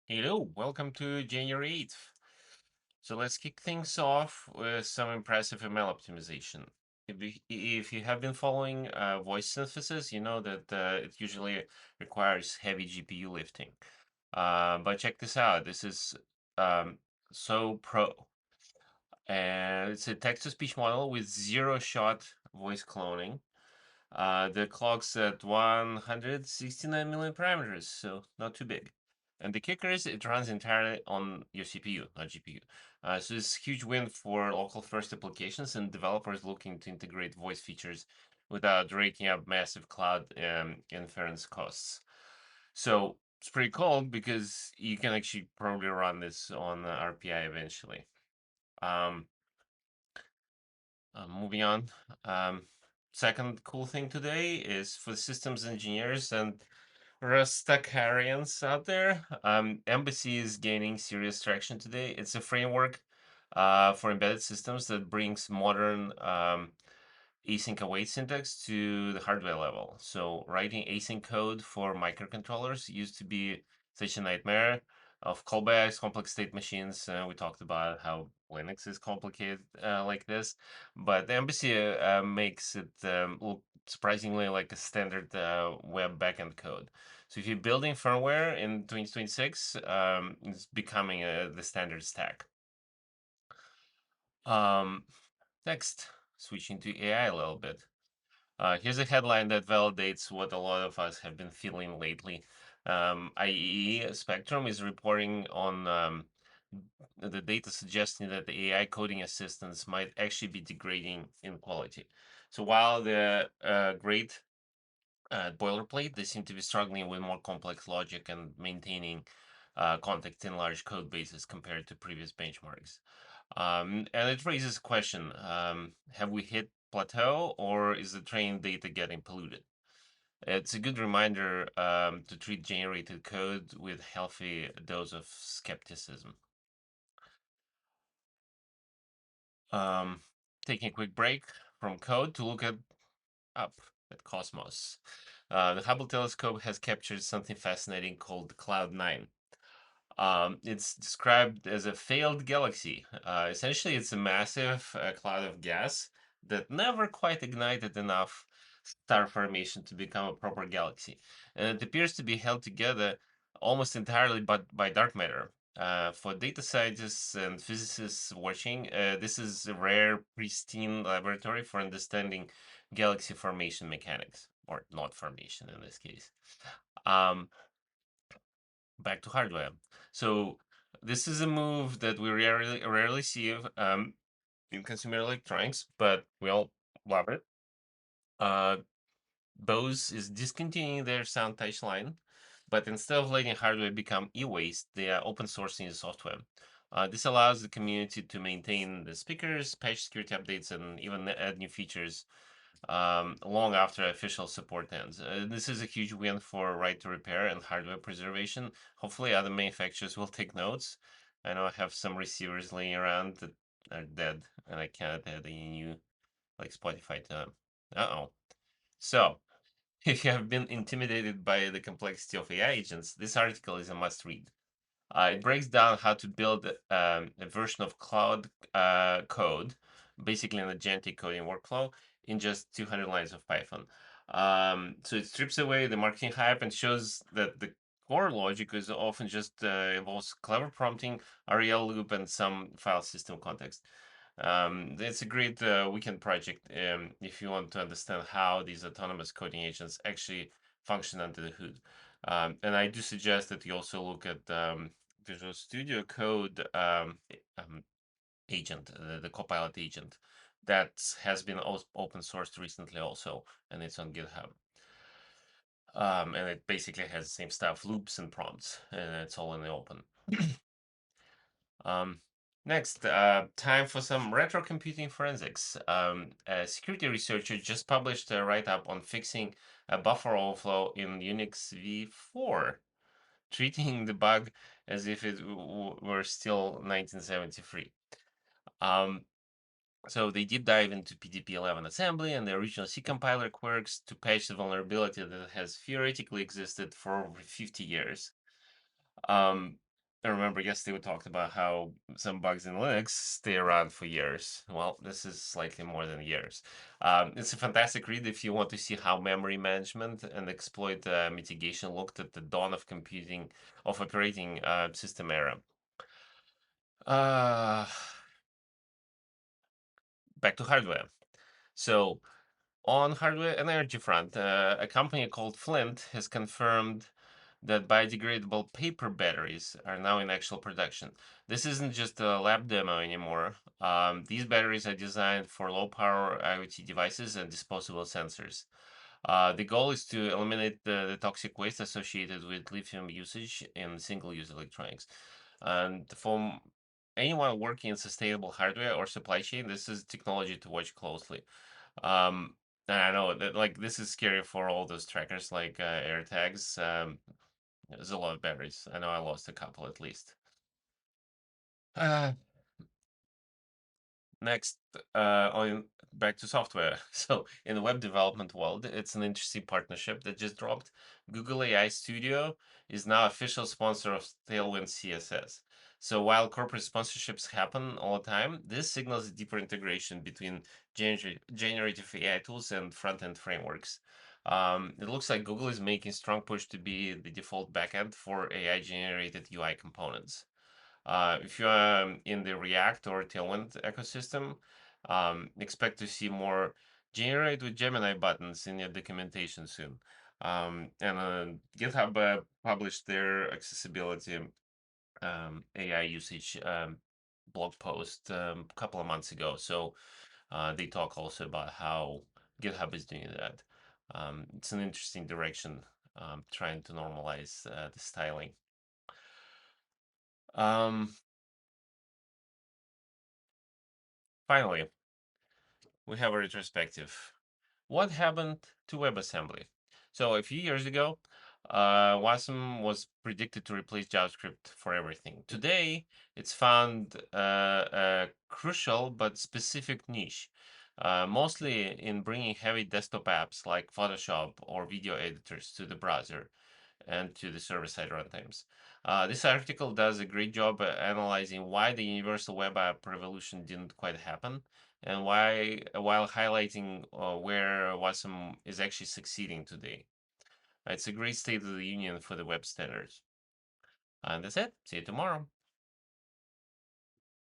Hello, welcome to January 8th. So let's kick things off with some impressive ML optimization. If you have been following voice synthesis, you know that it usually requires heavy GPU lifting. But check this out. This is um, Sopro. And it's a text-to-speech model with zero-shot voice cloning. The clock's at 169 million parameters, so not too big. And the kicker is it runs entirely on your CPU, not GPU. So it's a huge win for local first applications and developers looking to integrate voice features without raking up massive cloud inference costs. So it's pretty cool because you can actually probably run this on RPI eventually. Um, Moving on. Um, Second cool thing today is for systems engineers and Rustacarians out there. Embassy is gaining serious traction today. It's a framework for embedded systems that brings modern async await syntax to the hardware level. So writing async code for microcontrollers used to be such a nightmare of callbacks, complex state machines. We talked about how Linux is complicated like this, but the Embassy makes it look surprisingly like a standard web backend code. So if you're building firmware in 2026, it's becoming the standard stack. Um, Next, switching to AI a little bit. Here's a headline that validates what a lot of us have been feeling lately. IEE Spectrum is reporting on the data suggesting that the AI coding assistants might actually be degrading in quality. So while the great boilerplate, they seem to be struggling with more complex logic and maintaining context in large code bases compared to previous benchmarks. And it raises a question, have we hit plateau or is the training data getting polluted? It's a good reminder to treat generated code with healthy dose of skepticism. Um, Taking a quick break from code to look up at Cosmos. The Hubble telescope has captured something fascinating called Cloud 9. It's described as a failed galaxy. Essentially, it's a massive cloud of gas that never quite ignited enough star formation to become a proper galaxy. And it appears to be held together almost entirely by dark matter. For data scientists and physicists watching, this is a rare, pristine laboratory for understanding galaxy formation mechanics, or not formation in this case. Um, Back to hardware. So this is a move that we rarely see in consumer electronics, but we all love it. Uh, Bose is discontinuing their sound touch line, but instead of letting hardware become e-waste, they are open sourcing the software. This allows the community to maintain the speakers, patch security updates, and even add new features long after official support ends. This is a huge win for right to repair and hardware preservation. Hopefully, other manufacturers will take notes. I know I have some receivers laying around that are dead, and I cannot add any new, like Spotify to them. Uh-oh. So, if you have been intimidated by the complexity of AI agents, this article is a must read. It breaks down how to build a version of cloud code, basically an agentic coding workflow, in just 200 lines of Python. So it strips away the marketing hype and shows that the core logic is often just involves clever prompting, a real loop, and some file system context. It's a great weekend project if you want to understand how these autonomous coding agents actually function under the hood. And I do suggest that you also look at Visual Studio Code agent, the Copilot agent that has been open sourced recently also, and it's on GitHub. And it basically has the same stuff, loops and prompts, and it's all in the open. Um, Next, time for some retro computing forensics. A security researcher just published a write-up on fixing a buffer overflow in Unix v4, treating the bug as if it were still 1973. Um, so they deep dive into PDP-11 assembly and the original C compiler quirks to patch the vulnerability that has theoretically existed for over 50 years. Um, I remember yesterday we talked about how some bugs in Linux stay around for years. Well, this is slightly more than years. It's a fantastic read if you want to see how memory management and exploit mitigation looked at the dawn of computing of operating system era. Uh, Back to hardware. So on hardware and energy front, a company called Flint has confirmed that biodegradable paper batteries are now in actual production. This isn't just a lab demo anymore. These batteries are designed for low power IoT devices and disposable sensors. The goal is to eliminate the toxic waste associated with lithium usage in single use electronics. And for anyone working in sustainable hardware or supply chain, this is technology to watch closely. Um, and I know that like this is scary for all those trackers like AirTags. There's a lot of batteries. I know I lost a couple at least. Uh, Next, on back to software. So in the web development world, it's an interesting partnership that just dropped. Google AI Studio is now official sponsor of Tailwind CSS. So while corporate sponsorships happen all the time, this signals a deeper integration between generative AI tools and front-end frameworks. It looks like Google is making strong push to be the default backend for AI-generated UI components. If you're in the React or Tailwind ecosystem, expect to see more generate with Gemini buttons in your documentation soon. And GitHub published their accessibility AI usage blog post a couple of months ago. So they talk also about how GitHub is doing that. It's an interesting direction, trying to normalize the styling. Um, Finally, we have a retrospective. What happened to WebAssembly? So a few years ago, WASM was predicted to replace JavaScript for everything. Today, it's found a crucial but specific niche, mostly in bringing heavy desktop apps like Photoshop or video editors to the browser and to the server-side runtimes. This article does a great job at analyzing why the universal web app revolution didn't quite happen, and why, while highlighting where WASM is actually succeeding today. It's a great state of the union for the web standards. And that's it. See you tomorrow.